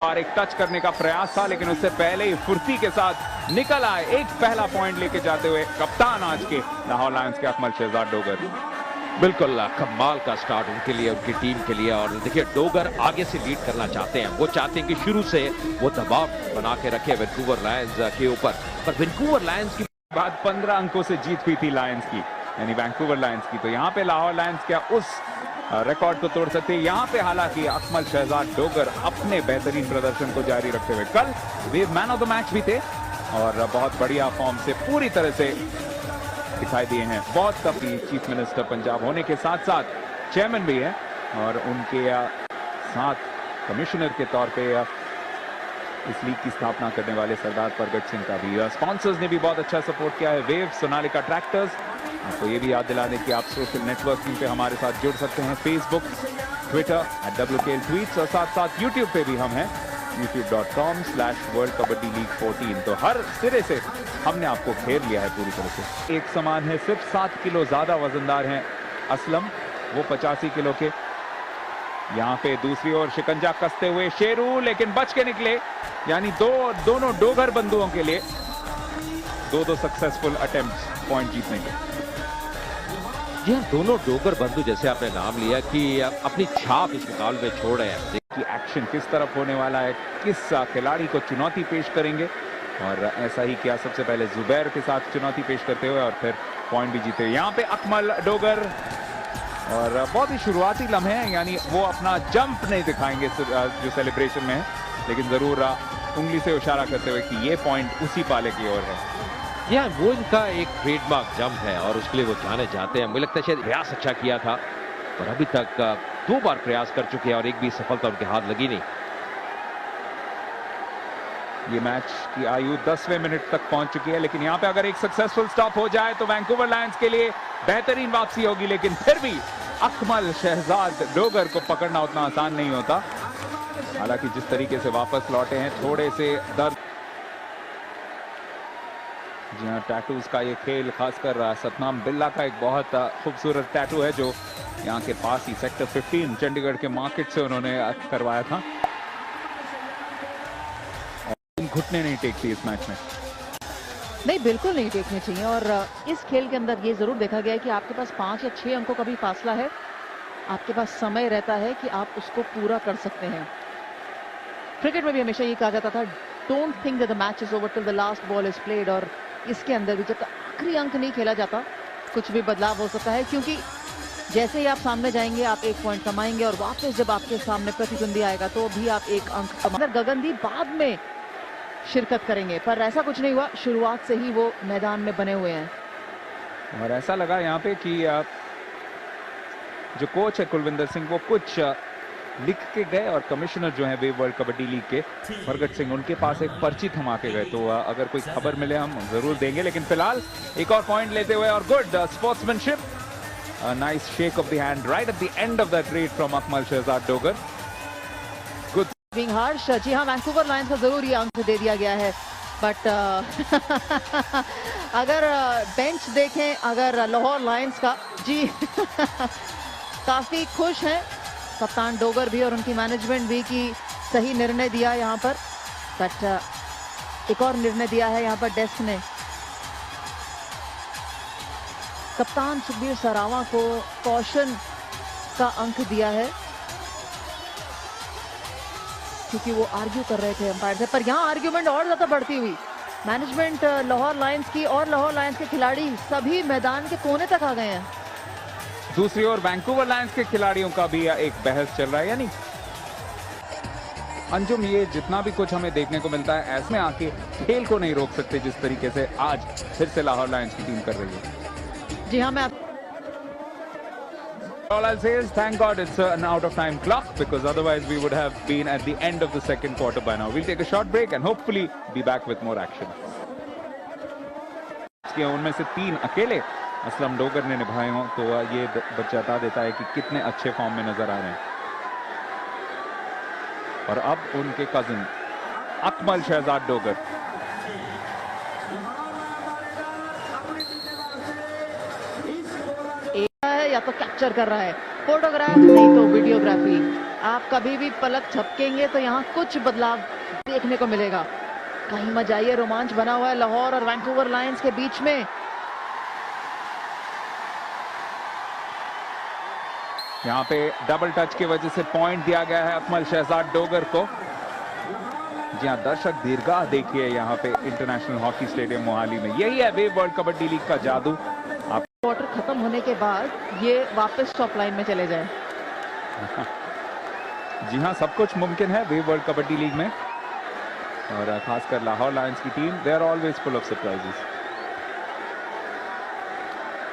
और एक टच करने का प्रयास था, लेकिन उससे पहले ही फुर्ती के साथ निकल आए एक पहला पॉइंट लेके जाते हुए कप्तान आज के लाहौर लायंस के अकमल शहजाद डोगर। बिल्कुल कमाल का स्टार्ट उनके लिए, उनकी टीम के लिए। और देखिए डोगर आगे से लीड करना चाहते हैं, वो चाहते हैं कि शुरू से वो दबाव बना के रखे वैंकूवर लायंस के ऊपर। पर वैंकूवर लायंस की बाद 15 अंकों से जीत हुई थी लायंस की, यानी वैंकूवर लायंस की। तो यहाँ पे लाहौर लायंस क्या उस रिकॉर्ड को तोड़ सकते हैं? यहाँ पे हालांकि अकमल शहजाद डोगर अपने बेहतरीन प्रदर्शन को जारी रखते हुए कल वे मैन ऑफ द मैच भी थे और बहुत बढ़िया फॉर्म से पूरी तरह से दिखाई दिए हैं। बहुत कभी चीफ मिनिस्टर पंजाब होने के साथ साथ चेयरमैन भी है और उनके साथ कमिश्नर के तौर पे इस लीग की स्थापना करने वाले सरदार परगट सिंह का भी। स्पॉन्सर्स ने भी बहुत अच्छा सपोर्ट किया है, वेव, सोनालिका ट्रैक्टर्स। आपको ये भी याद दिला दें कि आप सोशल नेटवर्किंग पे हमारे साथ जुड़ सकते हैं, फेसबुक, ट्विटर @WKL ट्वीट्स और साथ साथ यूट्यूब पे भी हम हैं, youtube.com/World Kabaddi League 14। तो हर सिरे से हमने आपको घेर लिया है पूरी तरह से। एक समान है, सिर्फ 7 किलो ज्यादा वजनदार हैं असलम, वो 85 किलो के। यहाँ पे दूसरी ओर शिकंजा कसते हुए शेरू, लेकिन बच के निकले, यानी दोनों डोगर बंधुओं के लिए दो सक्सेसफुल अटेम्प्ट पॉइंट जीतने के। जी हाँ, दोनों डोगर बंधु जैसे आपने नाम लिया कि अपनी छाप इस मुकाबले में छोड़ रहे हैं। कि एक्शन किस तरफ होने वाला है, किस खिलाड़ी को चुनौती पेश करेंगे, और ऐसा ही किया सबसे पहले जुबैर के साथ चुनौती पेश करते हुए और फिर पॉइंट भी जीते। यहाँ पे अकमल डोगर और बहुत ही शुरुआती लम्हे हैं, यानी वो अपना जंप नहीं दिखाएंगे जो सेलिब्रेशन में है, लेकिन जरूर उंगली से इशारा करते हुए कि ये पॉइंट उसी पाले की ओर है। या वो इनका एक ट्रेडमार्क जंप है और उसके लिए वो जाने जाते हैं। मुझे लगता है शायद प्रयास अच्छा किया था, पर अभी तक 2 बार प्रयास कर चुके हैं और एक भी सफलता उनके हाथ लगी नहीं। ये मैच की आयु 10वें मिनट तक पहुंच चुकी है, लेकिन यहाँ पे अगर एक सक्सेसफुल स्टॉप हो जाए तो वैंकूवर लायंस के लिए बेहतरीन वापसी होगी। लेकिन फिर भी अकमल शहजाद डोगर को पकड़ना उतना आसान नहीं होता। हालांकि जिस तरीके से वापस लौटे हैं, थोड़े से दर्द। जी हाँ, टैटूज का ये खेल, खासकर सतनाम बिल्ला का एक बहुत खूबसूरत टैटू है जो यहाँ के पास ही सेक्टर 15 चंडीगढ़ के मार्केट से उन्होंने करवाया था। और घुटने नहीं टेकती इस मैच में। नहीं, बिल्कुल नहीं टेकने चाहिए। और इस खेल के अंदर ये जरूर देखा गया है कि आपके पास 5 या 6 अंकों का भी फासला है, आपके पास समय रहता है कि आप उसको पूरा कर सकते हैं। क्रिकेट में भी हमेशा ये कहा जाता था, don't think that the match is over till the last ball is played. और इसके अंदर भी जब तक आखिरी अंक नहीं खेला जाता, कुछ भी बदलाव हो सकता है, क्योंकि जैसे ही आप सामने जाएंगे आप 1 पॉइंट कमाएंगे और वापस जब आपके सामने प्रतिद्वंदी आएगा तो भी आप 1 अंक कमाएंगे। गगनदीप बाद में शिरकत करेंगे, पर ऐसा कुछ नहीं हुआ, शुरुआत से ही वो मैदान में बने हुए हैं। और ऐसा लगा यहाँ पे कि जो कोच है कुलविंदर सिंह, वो कुछ लिख के गए और कमिश्नर जो है वेव वर्ल्ड कबड्डी लीग के परगट सिंह, उनके पास एक पर्ची थमा के गए। तो अगर कोई खबर मिले हम जरूर देंगे। लेकिन फिलहाल एक और पॉइंट लेते हुए और good sportsmanship, nice shake of the hand right at the end of that raid from Akmal Shahzad Dogar. Good हर्ष, जी हाँ, वैंकूवर लायंस का जरूर ये अंक दे दिया गया है, बट अगर बेंच देखें, अगर लाहौर लायंस का, जी काफी खुश हैं कप्तान डोगर भी और उनकी मैनेजमेंट भी कि सही निर्णय दिया यहाँ पर। बट एक और निर्णय दिया है यहाँ पर डेस्क ने, कप्तान सुखबीर सरावा को कॉशन का अंक दिया है क्योंकि वो आर्ग्यू कर रहे थे अंपायर से। पर यहाँ आर्ग्यूमेंट और ज्यादा बढ़ती हुई, मैनेजमेंट लाहौर लायंस की और लाहौर लायंस के खिलाड़ी सभी मैदान के कोने तक आ गए हैं। दूसरी ओर वैंकूवर लायंस के खिलाड़ियों का भी एक बहस चल रहा है, यानी अंजुम, ये जितना भी कुछ हमें देखने को मिलता है, ऐसे में आके खेल को नहीं रोक सकते जिस तरीके से आज फिर से लाहौर लायंस की टीम कर रही है। जी हाँ, मैं All I'll say is thank God it's an out of time clock, because otherwise we would have been at the end of the second quarter by now. We'll take a short break and hopefully be back with more action. उनमें से 3 अकेले असलम डोगर ने निभाए हों तो ये बता देता है कि कितने अच्छे फॉर्म में नजर आ रहे हैं। और अब उनके कजिन अकमल शहजाद डोगर या तो कैप्चर कर रहा है, फोटोग्राफ नहीं तो वीडियोग्राफी। आप कभी भी पलक झपकेंगे तो यहाँ कुछ बदलाव देखने को मिलेगा। कहीं मत जाइए, रोमांच बना हुआ है लाहौर और वैंकूवर लायंस के बीच में। यहाँ पे डबल टच की वजह से पॉइंट दिया गया है अकमल शहजाद डोगर को। जी हाँ, दर्शक दीर्घा देखिए यहाँ पे इंटरनेशनल हॉकी स्टेडियम मोहाली में। यही है वेव वर्ल्ड कबड्डी लीग का जादू। आप क्वार्टर खत्म होने के बाद ये वापस टॉप लाइन में चले जाए। जी हाँ, सब कुछ मुमकिन है वेव वर्ल्ड कबड्डी लीग में, और खासकर लाहौर लायंस की team, they are always full of surprises.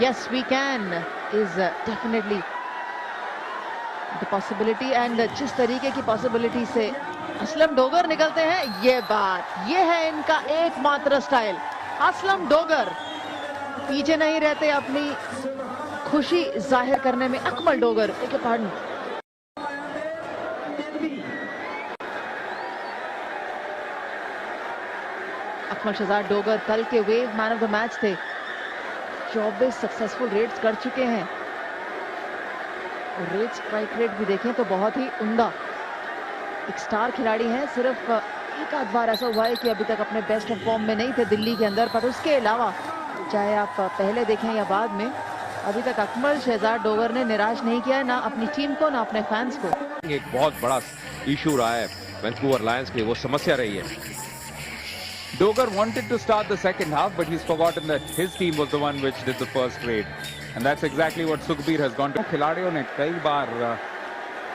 Yes we can is definitely the possibility, and जिस तरीके की पॉसिबिलिटी से असलम डोगर निकलते हैं, ये है इनका एकमात्र स्टाइल। असलम डोगर पीछे नहीं रहते अपनी खुशी जाहिर करने में। अकमल डोगर, एक पार्टनर अकमल शहजाद डोगर कल के wave man of the match थे। 24 सक्सेसफुल रेड्स कर चुके हैं, और रेड स्ट्राइक रेट भी देखें तो बहुत ही उम्दा। एक स्टार खिलाड़ी हैं। सिर्फ एक आध बार ऐसा हुआ है कि अभी तक अपने बेस्ट फॉर्म में नहीं थे दिल्ली के अंदर, पर उसके अलावा चाहे आप पहले देखें या बाद में, अभी तक अकमल शहजाद डोगर ने निराश नहीं किया है, ना अपनी टीम को ना अपने फैंस को। एक बहुत बड़ा इशू रहा है वैंकूवर लायंस के, वो समस्या रही है। Doger wanted to start the second half, but he's forgotten that his team was the one which did the first raid, and that's exactly what Sukhbir has gone to. खिलाड़ियों ने कई बार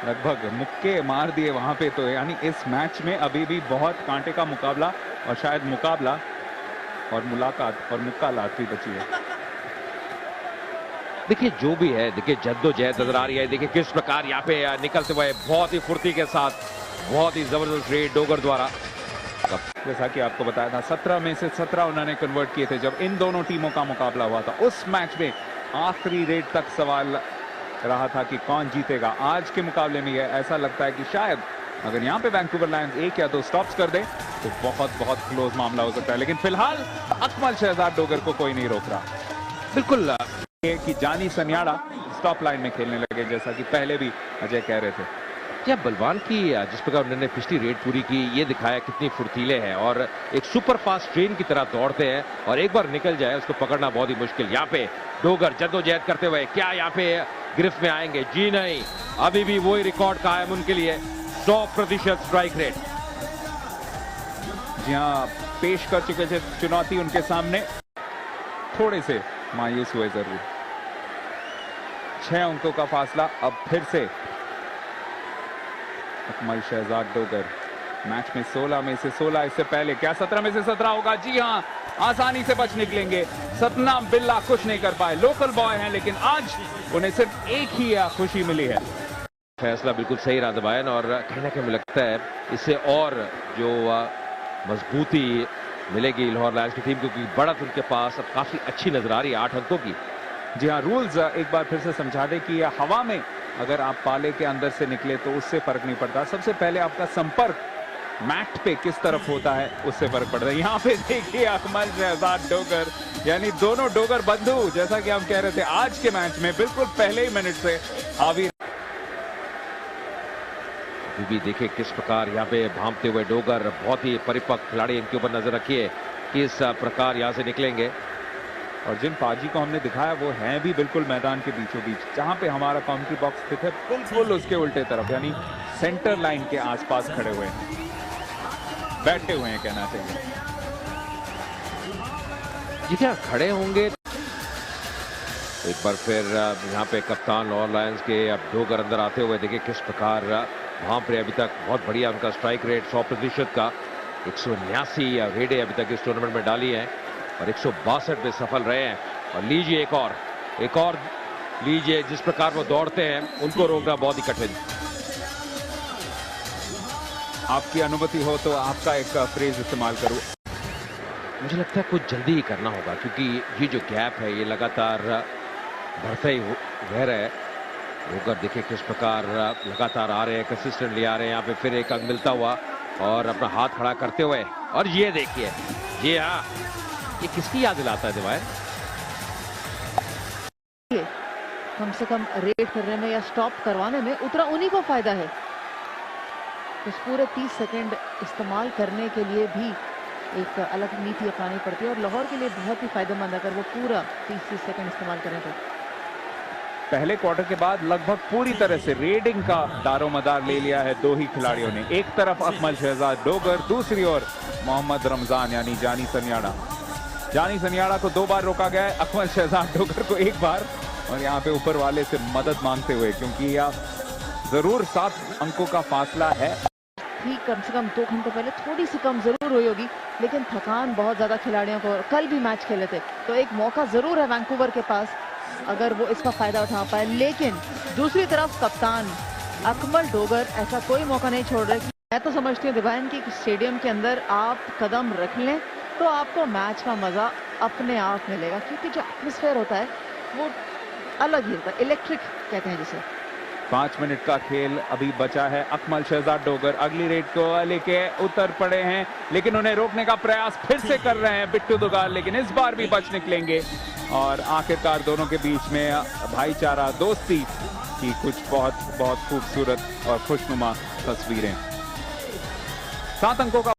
लगभग मुक्के मार दिए वहां पे, तो यानी इस मैच में अभी भी बहुत कांटे का मुकाबला, और शायद मुकाबला और मुलाकात और मुक्कालात भी बची है। देखिए जो भी है, देखिए जद्दोजहद नजर आ रही है। देखिए किस प्रकार यहाँ पे निकलते हुए बहुत ही फुर्ती के साथ, बहुत ही जबरदस्त रेड डोगर द्वारा। जैसा कि आपको बताया था, 17 में से 17 उन्होंने कन्वर्ट किए थे जब इन दोनों टीमों का मुकाबला हुआ था। उस मैच में आखिरी रेड तक सवाल रहा था कि कौन जीतेगा। आज के मुकाबले में यह ऐसा लगता है कि शायद अगर यहाँ पे वैंकूवर लायंस 1 या 2 स्टॉप्स कर दे तो बहुत क्लोज मामला हो सकता है, लेकिन फिलहाल अकमल शहजाद डोगर को कोई नहीं रोक रहा। बिल्कुल कि जानी सन्याड़ा स्टॉप लाइन में खेलने लगे, जैसा कि पहले भी अजय कह रहे थे। क्या बलवान की जिस प्रकार उन्होंने पिछली रेड पूरी की, ये दिखाया कितनी फुर्तीले हैं और एक सुपर फास्ट ट्रेन की तरह दौड़ते हैं, और एक बार निकल जाए उसको पकड़ना बहुत ही मुश्किल। यहाँ पे डोगर जद्दोजहद करते हुए क्या यहाँ पे गिरफ्त में आएंगे? जी नहीं, अभी भी वही रिकॉर्ड कायम उनके लिए, 100% स्ट्राइक रेट। जी हाँ, पेश कर चुके थे चुनौती उनके सामने, थोड़े से मायूस हुए जरूर। 6 अंकों का फासला अब फिर से अकमल शहजाद डोगर। मैच में 16 में से 16, इससे पहले क्या 17 में से 17 होगा? जी हां, आसानी से बच निकलेंगे। सतनाम बिल्ला कुछ नहीं कर पाए, लोकल बॉय हैं, लेकिन आज उन्हें सिर्फ एक ही खुशी मिली है। फैसला बिल्कुल सही रहा दबायन, और कहीं ना कहीं मुझे लगता है इससे और जो मजबूती मिलेगी लाहौर लायंस की टीम, क्योंकि बढ़त उनके पास अब काफी अच्छी नजर आ रही है 8 अंकों की। जी हाँ, रूल्स एक बार फिर से समझा दें कि हवा में अगर आप पाले के अंदर से निकले तो उससे फर्क नहीं पड़ता। सबसे पहले आपका संपर्क मैट पे किस तरफ होता है उससे फर्क पड़ता है। यहाँ पे देखिए अकमल शहजाद डोगर, यानी दोनों डोगर बंधु, जैसा कि हम कह रहे थे आज के मैच में बिल्कुल पहले ही मिनट से हावी। अभी भी देखिए किस प्रकार यहाँ पे भांपते हुए डोगर, बहुत ही परिपक्व खिलाड़ी, इनके ऊपर नजर रखिए किस प्रकार यहाँ से निकलेंगे। और जिन पाजी को हमने दिखाया वो हैं भी बिल्कुल मैदान के बीचों बीच, जहां पे हमारा काउंट्री बॉक्स स्थित है बिल्कुल उसके उल्टे तरफ, यानी सेंटर लाइन के आसपास खड़े हुए हैं, बैठे हुए हैं कहना चाहिए। जी क्या खड़े होंगे। एक बार फिर यहाँ पे कप्तान लाहौर लायंस के अब डोगर अंदर आते हुए देखिए किस प्रकार भांप रहे। अभी तक बहुत बढ़िया उनका स्ट्राइक रेट 100% का, 189 रेडें अभी तक इस टूर्नामेंट में डाली है और 162 में सफल रहे हैं। और लीजिए एक और लीजिए, जिस प्रकार वो दौड़ते हैं उनको रोकना बहुत ही कठिन। आपकी अनुमति हो तो आपका एक फ्रेज इस्तेमाल करूं। मुझे लगता है कुछ जल्दी ही करना होगा, क्योंकि ये जो गैप है ये लगातार बढ़ता ही रह रहा है। डोगर देखिए किस प्रकार लगातार आ रहे हैं, कंसिस्टेंटली आ रहे हैं। यहाँ पे फिर एक अंक मिलता हुआ और अपना हाथ खड़ा करते हुए, और ये देखिए, जी हाँ, ये किसकी याद दिलाता है दिवाए? कम से कम रेड करने में या स्टॉप करवाने में उतना उन्हीं को फायदा है। तो उस पूरे 30 सेकंड इस्तेमाल करने के लिए भी एक अलग नीति अपनानी पड़ती है और लाहौर के लिए बहुत ही फायदेमंद अगर वो पूरा 30 सेकंड इस्तेमाल करें तो। पहले क्वार्टर के बाद लगभग पूरी तरह से रेडिंग का दारोमदार ले लिया है दो ही खिलाड़ियों ने। एक तरफ अकमल शहजाद डोगर, दूसरी ओर मोहम्मद रमजान यानी जानी सनियाड़ा। जानी सनियाड़ा को 2 बार रोका गया है, अकमल शहजाद डोगर को 1 बार, और यहाँ पे ऊपर वाले से मदद मांगते हुए, क्योंकि यह जरूर 7 अंकों का फासला है। ठीक कम से कम 2 घंटे पहले थोड़ी सी कम जरूर हुई होगी, लेकिन थकान बहुत ज्यादा खिलाड़ियों को, कल भी मैच खेले थे तो एक मौका जरूर है वैंकूवर के पास अगर वो इसका फायदा उठा पाए। लेकिन दूसरी तरफ कप्तान अकमल डोगर ऐसा कोई मौका नहीं छोड़ रहे। मैं तो समझती हूँ दिवान की स्टेडियम के अंदर आप कदम रख लें तो आपको मैच का मजा अपने आप मिलेगा, क्योंकि जो एटमॉस्फेयर होता है वो अलग ही होता है, इलेक्ट्रिक कहते हैं जिसे। 5 मिनट का खेल अभी बचा है। अकमल शहजाद डोगर अगली रेड को लेके उतर पड़े हैं, लेकिन उन्हें रोकने का प्रयास फिर से कर रहे हैं बिट्टू दुगाल, लेकिन इस बार भी बच निकलेंगे। और आखिरकार दोनों के बीच में भाईचारा, दोस्ती की कुछ बहुत खूबसूरत और खुशनुमा तस्वीरें। 7 अंकों का